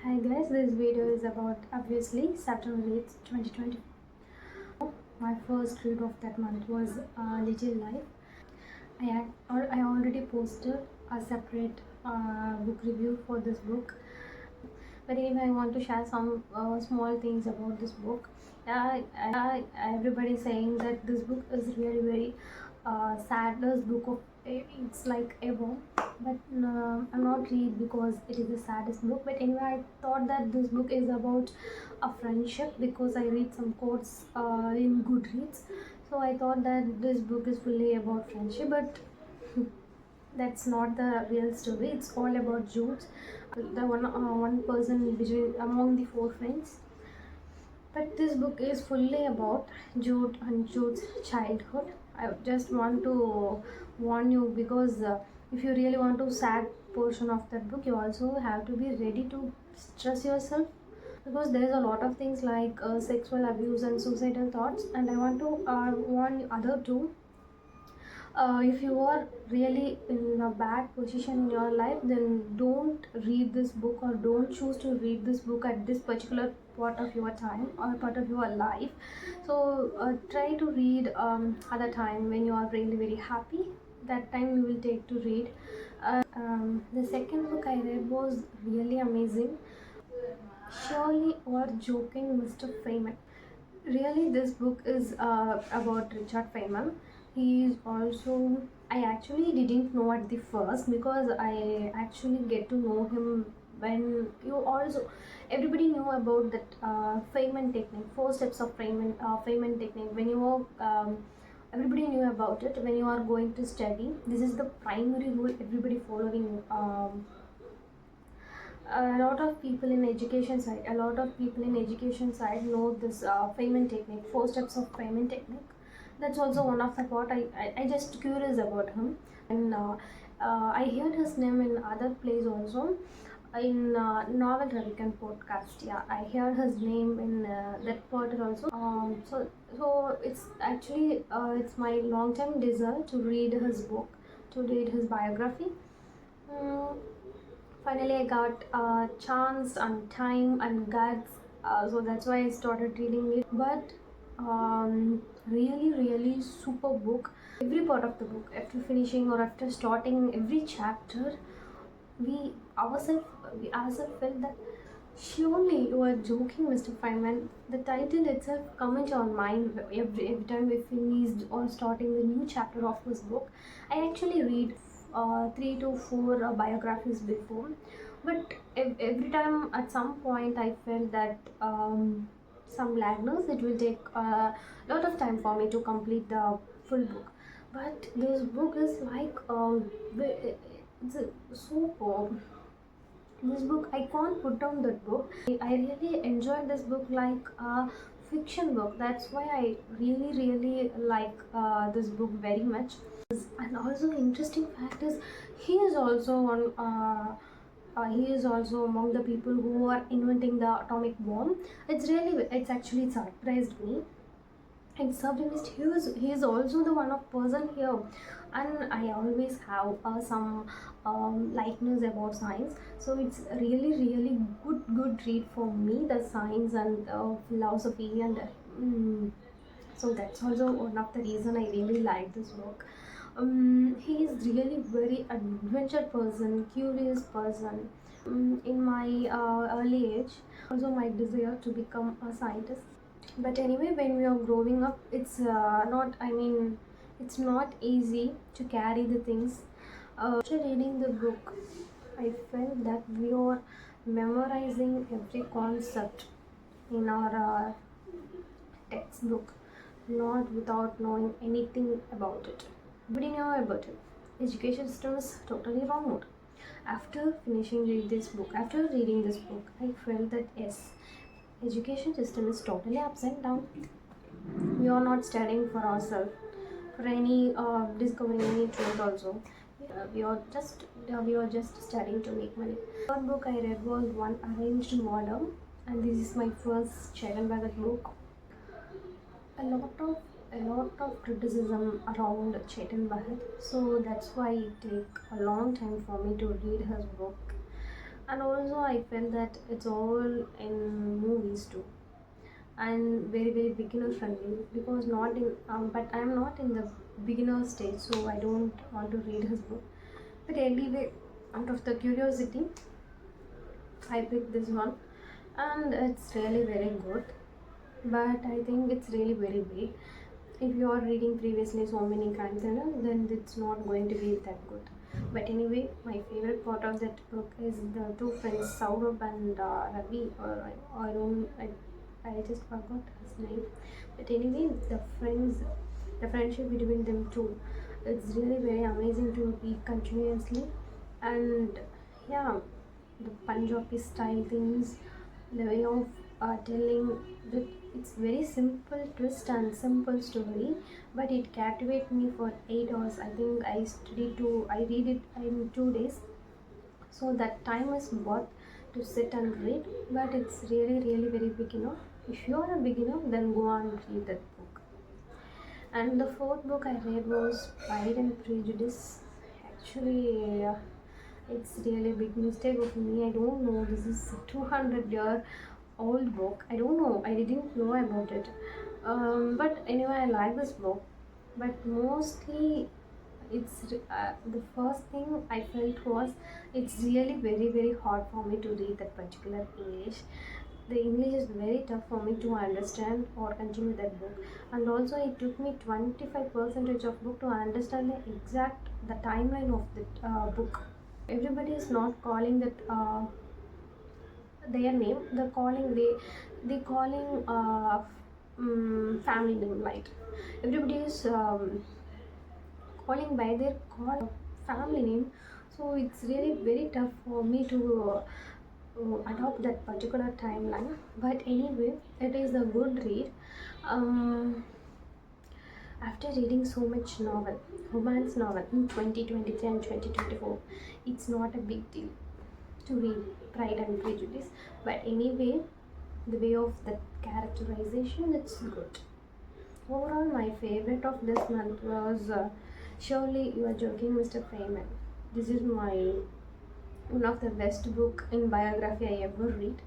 Hi guys, this video is about obviously Saturn Reads 2020. My first read of that month was Little Life. I already posted a separate book review for this book, but anyway, I want to share some small things about this book. Everybody is saying that this book is really very saddest book of it's like ever, but I'm not read because it is the saddest book. But anyway, I thought that this book is about a friendship because I read some quotes in Goodreads, so I thought that this book is fully about friendship, but that's not the real story. It's all about Jude, the one person between among the four friends. But this book is fully about Jude and Jude's childhood. I just want to warn you because if you really want to sad portion of that book, you also have to be ready to stress yourself because there is a lot of things like sexual abuse and suicidal thoughts. And I want to warn other too. If you are really in a bad position in your life, then don't read this book or don't choose to read this book at this particular part of your time or part of your life. So try to read other time when you are really very happy. That time you will take to read. The second book I read was really amazing. Surely you are joking, Mr. Freeman. Really, this book is about Richard Feynman. He is also, I actually didn't know at the first because I actually get to know him when you also, everybody knew about that Feynman technique, 4 steps of Feynman technique. When you everybody knew about it when you are going to study. This is the primary rule everybody following. A lot of people in education side know this Feynman technique, 4 steps of Feynman technique. That's also one of the part I just curious about him, and I heard his name in other place also, in Novel Ravikant podcast. Yeah, I heard his name in that part also. So it's actually it's my long time desire to read his book, to read his biography. Mm, Finally I got a chance and time and guts, so that's why I started reading it. But really super book. Every part of the book, after finishing or after starting every chapter, we ourselves felt that surely you are joking, Mr. Feynman. The title itself comes into our mind every time we finished or starting the new chapter of this book. I actually read 3 to 4 biographies before, but every time at some point I felt that some lagness, it will take a lot of time for me to complete the full book. But this book is like it's so this book, I can't put down that book. I really enjoyed this book like a fiction book. That's why I really like this book very much. And also interesting fact is he is also one he is also among the people who are inventing the atomic bomb. It's actually surprised me. And sublinguist, he is also the one of person here, and I always have some likeness about science, so it's really good read for me, the science and philosophy, and so that's also one of the reason I really like this book. He is really very adventure person, curious person. In my early age, also my desire to become a scientist. But anyway, when we are growing up, it's not, I mean, it's not easy to carry the things. After reading the book, I felt that we are memorizing every concept in our textbook, not without knowing anything about it. Nobody knew about it. Education system is totally wrong. After after reading this book, I felt that yes, education system is totally upside down. We are not studying for ourselves, for any discovering any truth also. We are just studying to make money. The third book I read was One Arranged Murder, and this is my first Chetan Bhagat book. A lot of criticism around Chetan Bhagat, so that's why it take a long time for me to read his book. And also I felt that it's all in movies too, and very very beginner friendly, because not in but I'm not in the beginner stage, so I don't want to read his book. But anyway, out of the curiosity, I picked this one, and it's really very good. But I think it's really very big. If you are reading previously so many kinds, then it's not going to be that good. But anyway, my favorite part of that book is the two friends, Saurabh and Ravi, or I don't, I just forgot his name. But anyway, the friendship between them two, it's really very amazing to read continuously. And yeah, the Punjabi style things, the way of telling that, it's very simple twist and simple story, but it captivated me for 8 hours. I think I read it in 2 days, so that time is worth to sit and read. But it's really really very beginner. If you are a beginner, then go and read that book. And the fourth book I read was Pride and Prejudice. Actually, it's really a big mistake of me. I don't know. This is a 200-year old book. I don't know. I didn't know about it. But anyway, I like this book. But mostly, the first thing I felt was it's really very very hard for me to read that particular English. The English is very tough for me to understand or continue that book, and also it took me 25% of book to understand the timeline of the book. Everybody is not calling that their name. They calling family name, right? Everybody is calling by their call family name, so it's really very tough for me to adopt that particular timeline. But anyway, it is a good read. um, After reading so much romance novel in 2023 and 2024, it's not a big deal to read Pride and Prejudice. But anyway, the way of the characterization, it's good. Overall, my favorite of this month was Surely You Are Joking, Mr. Freeman. This is my one of the best book in biography I ever read.